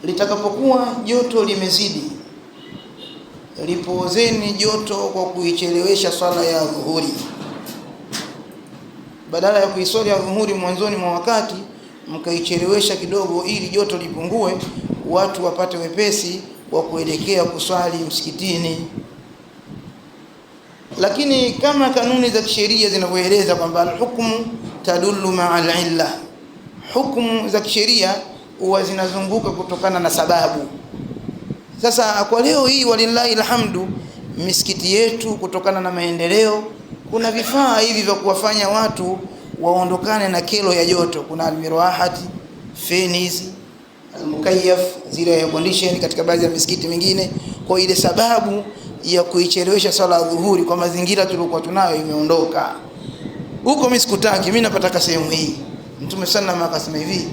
litakapokuwa joto limezidi, lipoozeni joto kwa kuichelewesha swala ya dhuhuri. Badala ya kuiswali ya dhuhuri mwanzoni mwa wakati, mkaichelewesha kidogo ili joto lipungue, watu wapate wepesi wa kuelekea kuswali msikitini. Lakini kama kanuni za kisheria zinavyoeleza kwamba al-hukmu tadullu ma'al illa, hukumu za kisheria huwa zinazunguka kutokana na sababu. Sasa kwa leo hii walillahi alhamdu, misikiti yetu kutokana na maendeleo, kuna vifaa hivi vya kuwafanya watu waondokane na kero ya joto. Kuna almirwahati, fenizi, almukayyaf, zile air condition katika baadhi ya misikiti mingine. Kwa ile sababu ya kuichelewesha swala ya dhuhuri kwa mazingira tulikuwa tunayo imeondoka. Huko mimi sikutaki, mimi napataka sehemu hii. Mtume sallallahu akasema hivi,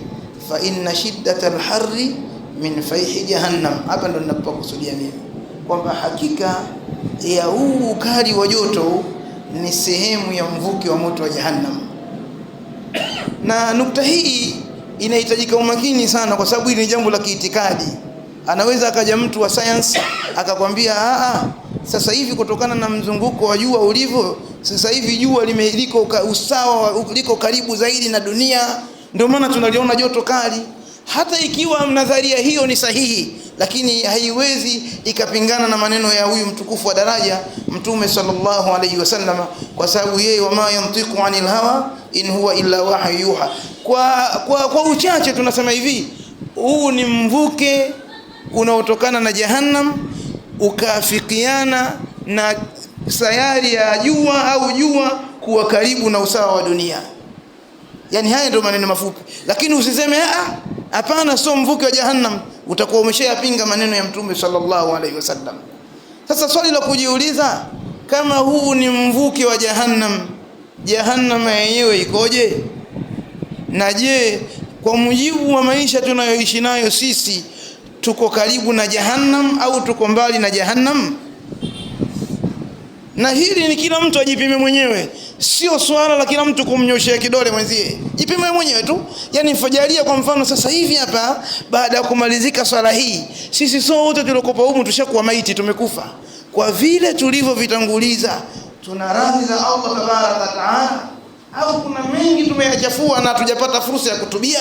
fa inna shiddatal harri min fayhi jahannam. Hapa ndo ninapokusudia mimi kwamba hakika ya huu ukali wa joto ni sehemu ya mvuke wa moto wa jahannam. Na nukta hii inahitajika umakini sana, kwa sababu hili ni jambo la kiitikadi. Anaweza akaja mtu wa science akakwambia sasa hivi kutokana na mzunguko wa jua ulivyo sasa hivi, jua liko usawa, liko karibu zaidi na dunia, ndio maana tunaliona joto kali. Hata ikiwa nadharia hiyo ni sahihi, lakini haiwezi ikapingana na maneno ya huyu mtukufu wa daraja Mtume sallallahu alayhi wasallam, kwa sababu yeye wama yantiqu anil hawa in huwa illa wahyu yuha. Kwa uchache tunasema hivi, huu ni mvuke unaotokana na jahannam ukaafikiana na sayari ya jua au jua kuwa karibu na usawa wa dunia. Yani haya ndio maneno mafupi, lakini usiseme hapana sio mvuke wa jahannam, utakuwa umeshayapinga maneno ya Mtume sallallahu alaihi wasallam. Sasa swali la kujiuliza, kama huu ni mvuke wa jahannam, jahannam yenyewe ikoje? Na je, kwa mujibu wa maisha tunayoishi nayo sisi, tuko karibu na jahannam au tuko mbali na jahannam? Na hili ni kila mtu ajipime mwenyewe, sio swala la kila mtu kumnyoshia kidole mwenzie. Jipime mwenyewe tu. Yani mfajalia kwa mfano sasa hivi hapa, baada ya kumalizika swala hii, sisi sote tulikopa humu tushakuwa maiti, tumekufa. Kwa vile tulivyovitanguliza, tuna radhi za Allah tabaraka taala, au kuna mengi tumeyachafua na tujapata fursa ya kutubia?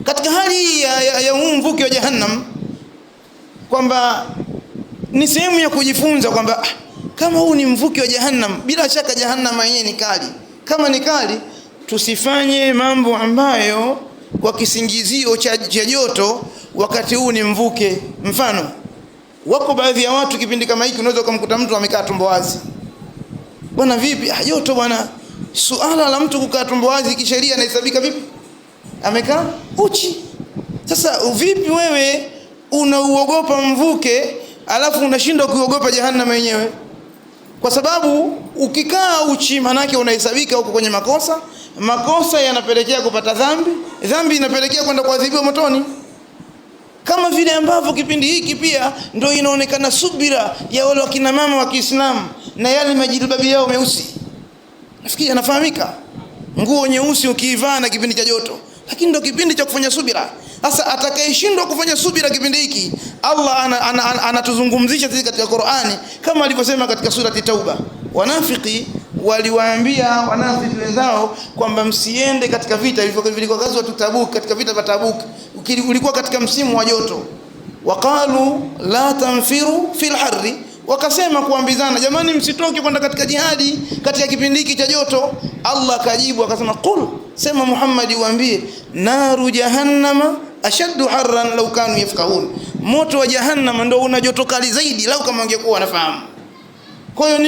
Katika hali ya huu mvuke wa jahannam, kwamba ni sehemu ya kujifunza kwamba kama huu ni mvuke wa jahannam, bila shaka jahannam yenyewe ni kali. Kama ni kali, tusifanye mambo ambayo kwa kisingizio cha joto wakati huu ni mvuke. Mfano, wako baadhi ya watu kipindi kama hiki unaweza kumkuta mtu amekaa tumbo wazi. Bwana vipi? Joto bwana. Suala la mtu kukaa tumbo wazi kisheria inahesabika vipi? Amekaa uchi. Sasa vipi wewe unauogopa mvuke alafu unashindwa kuogopa jahannam yenyewe? Kwa sababu ukikaa uchi manake unahesabika huko kwenye makosa. Makosa yanapelekea kupata dhambi, dhambi inapelekea kwenda kuadhibiwa motoni. Kama vile ambavyo kipindi hiki pia ndio inaonekana subira ya wale wakina mama wa Kiislamu na yale majilbabi yao meusi. Nafikiri anafahamika. Nguo nyeusi ukiivaa na kipindi cha joto, lakini ndio kipindi cha kufanya subira. Sasa atakayeshindwa kufanya subira kipindi hiki, Allah anatuzungumzisha sisi katika Qur'ani kama alivyosema katika surati Tauba. Wanafiki waliwaambia wanafiki wenzao kwamba msiende katika vita vilivyokuwa gazo tu Tabuk, katika vita vya Tabuk ulikuwa katika msimu wa joto. Waqalu la tanfiru fil harri, wakasema kuambizana, jamani msitoke kwenda katika jihadi katika kipindi hiki cha joto. Allah kajibu akasema, qul, sema Muhammad uambie, naru jahannama ashaddu harran law kanu yafqahun, moto wa jahannam ndio una joto kali zaidi lau kama wangekuwa wanafahamu. Kwa hiyo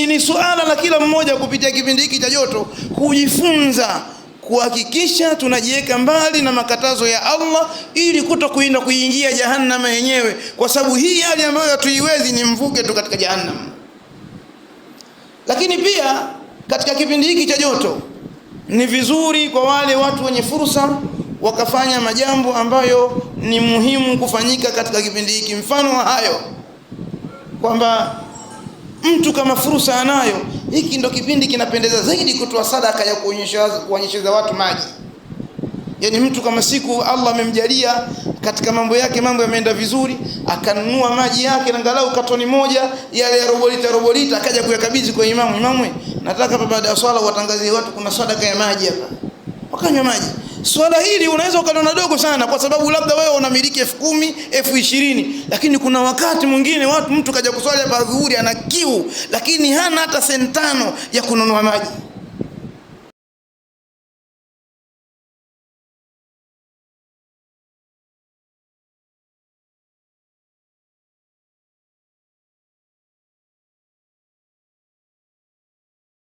ni suala la kila mmoja kupitia kipindi hiki cha joto kujifunza kuhakikisha tunajiweka mbali na makatazo ya Allah ili kutokuenda kuingia jahannam yenyewe, kwa sababu hii hali ambayo hatuiwezi ni mvuke tu katika jahannam. Lakini pia katika kipindi hiki cha joto ni vizuri kwa wale watu wenye fursa wakafanya majambo ambayo ni muhimu kufanyika katika kipindi hiki. Mfano wa hayo kwamba mtu kama fursa anayo, hiki ndo kipindi kinapendeza zaidi kutoa sadaka ya kuonyesha watu maji. Yani mtu kama siku Allah amemjalia katika mambo yake, mambo yameenda vizuri, akanunua maji yake angalau katoni moja yale ya robo lita, akaja kuyakabidhi kwa imamu. Imamu, nataka baada ya swala watangazie watu kuna sadaka ya maji hapa, wakanywa maji. Swala hili unaweza ukaliona dogo sana kwa sababu labda wewe unamiliki 10,000, 20,000, lakini kuna wakati mwingine mtu kaja kuswali hapa dhuhuri ana kiu, lakini hana hata senti 5 ya kununua maji.